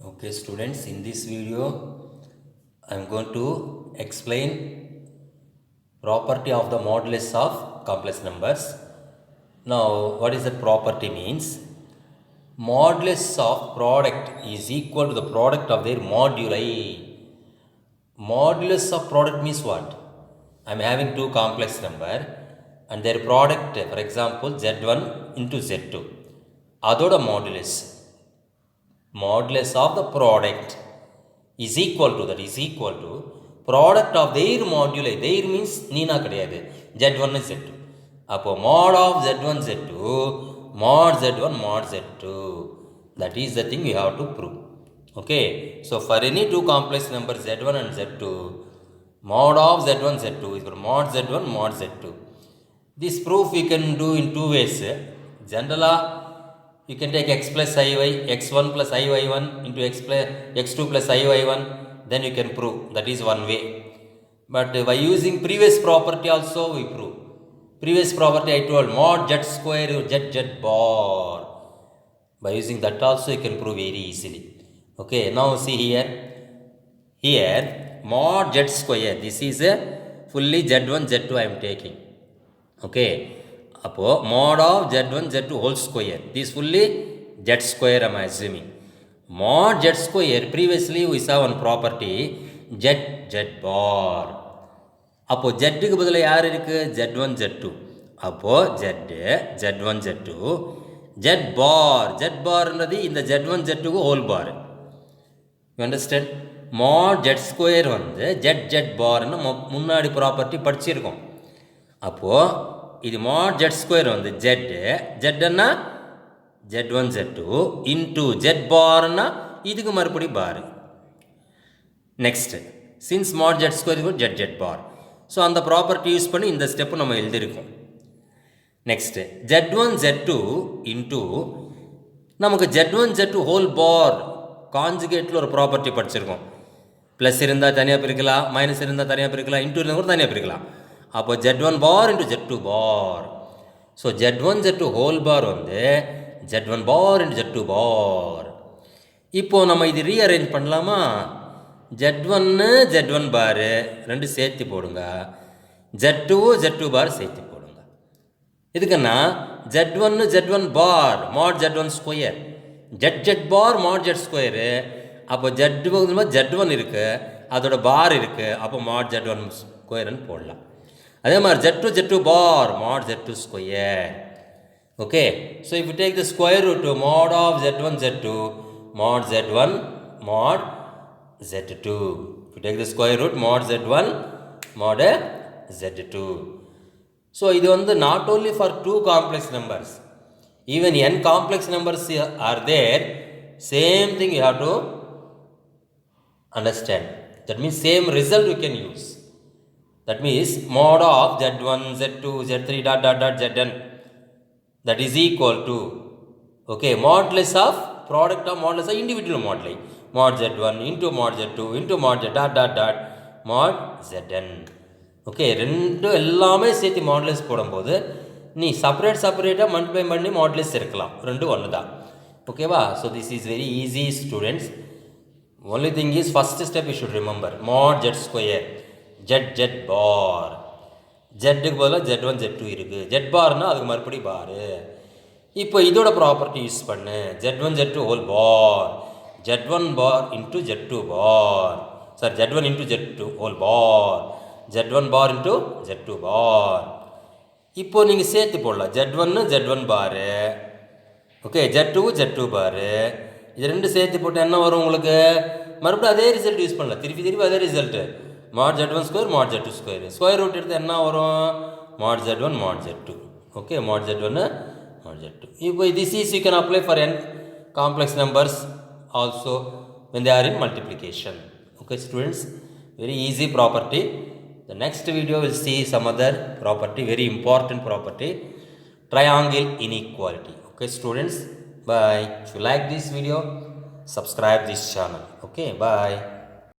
Okay, students, in this video I am going to explain property of the modulus of complex numbers. Now, what is the property means? Modulus of product is equal to the product of their moduli. Modulus of product means what? I am having two complex number and their product, for example, z1 into z2. Adoda modulus of the product is equal to product of their moduli. Their means neena kadiyadu, z1 and z2. அப்போ mod of z1 z2 mod z1 mod z2, that is the thing we have to prove. Okay, so for any two complex numbers z1 and z2, mod of z1 z2 is equal to mod z1 mod z2. This proof we can do in two ways. Generally, you can take x plus iy, x1 plus iy1 into x2 plus iy1, then you can prove. That is one way. But by using previous property also we prove. Previous property I told mod z square z bar. By using that also you can prove very easily. Okay, now see here. Here mod z square, this is a fully z1 z2 I am taking. Okay, அப்போ mod of z1 z2 whole square, this fully z square I am assuming. Mod z square, previously we saw one property z bar. அப்போ z க்கு பதிலா யார் இருக்கு? z1 z2. அப்போ z1 z2 z bar ன்றது இந்த z1 z2 க்கு whole bar. You understand? mod z square வந்து z bar ன்னு முன்னாடி ப்ராப்பர்ட்டி படிச்சிருக்கோம். அப்போ இது mod z square வந்து z ன்னா z1 z2 into z bar ன்னா இதுக்கு மறுபடி bar. Next, since mod z square equal z bar, so அந்த ப்ராப்பர்ட்டி யூஸ் பண்ணி இந்த ஸ்டெப்பு நம்ம எழுதியிருக்கோம். நெக்ஸ்ட், z1 z2 into நமக்கு z1 z2 ஹோல் பார் கான்ஜுகேட்டில் ஒரு ப்ராப்பர்ட்டி படிச்சிருக்கோம். ப்ளஸ் இருந்தால் தனியாக பிரிக்கலாம், மைனஸ் இருந்தால் தனியாக பிரிக்கலாம், இன்டூ இருந்தால் கூட தனியாக பிரிக்கலாம். அப்போ z1 bar into z2 bar. So z1 z2 whole bar வந்து z1 bar into z2 bar. இப்போது நம்ம இது ரீஅரேஞ்ச் பண்ணலாமா? z1 z1 பார் ரெண்டு சேர்த்து போடுங்க, z2 z2 பார் சேர்த்து போடுங்க. இதுக்குன்னா z1 z1 பார் mod z1 ஸ்கொயர், z பார் mod z ஸ்கொயரு. அப்போ z1 இருக்குது, அதோட பார் இருக்குது, அப்போ mod z1 ஸ்கொயர்னு போடலாம். அதே மாதிரி z2 bar mod z2 square. Okay, so if you take the square root of mod of z1 z2 mod z1 mod z2, if you take the square root mod z1 mod z2. So இது வந்து not only for two complex numbers, even n complex numbers are there, same thing you have to understand. That means same result you can use. That means mod of z1 z2 z3 dot dot dot zn, that is equal to, okay, modulus of product of modulus of individual moduli, mod z1 into mod z2 into mod z dot dot dot mod zn. Okay, ரெண்டு எல்லாமே சேர்த்து modulus போடும்போது நீ செப்பரேட்டாக multiply பண்ணி modulus இருக்கலாம், ரெண்டு ஒன்று தான். ஓகேவா? So this is very easy students. Only thing is first step you should remember mod z square z பார். ஜெட்டுக்கு பதிலாக z1 z2 இருக்குது, z பார்னா அதுக்கு மறுபடி பாரு. இப்போ இதோட ப்ராப்பர்ட்டி யூஸ் பண்ணு, z1 z2 whole bar, z1 bar into z2 பார், sorry z1 into z2 whole bar, z1 bar into z2 bar. இப்போ நீங்கள் சேர்த்து போடலாம், z1 z1 பாரு, ஓகே, z2 z2 பாரு. இது ரெண்டு சேர்த்து போட்டு என்ன வரும் உங்களுக்கு? மறுபடியும் அதே ரிசல்ட் யூஸ் பண்ணலாம், திருப்பி அதே result mod z1 square mod z2 square. Square root எடுத்து என்ன வரும்? mod z1 mod z2. Okay, mod z1 mod z2. இப்போ this is you can apply for n complex numbers also when they are in multiplication. Okay students, very easy property. The next video will see some other property, very important property, triangle inequality. Okay students, bye. If you like this video, subscribe this channel. Okay, bye.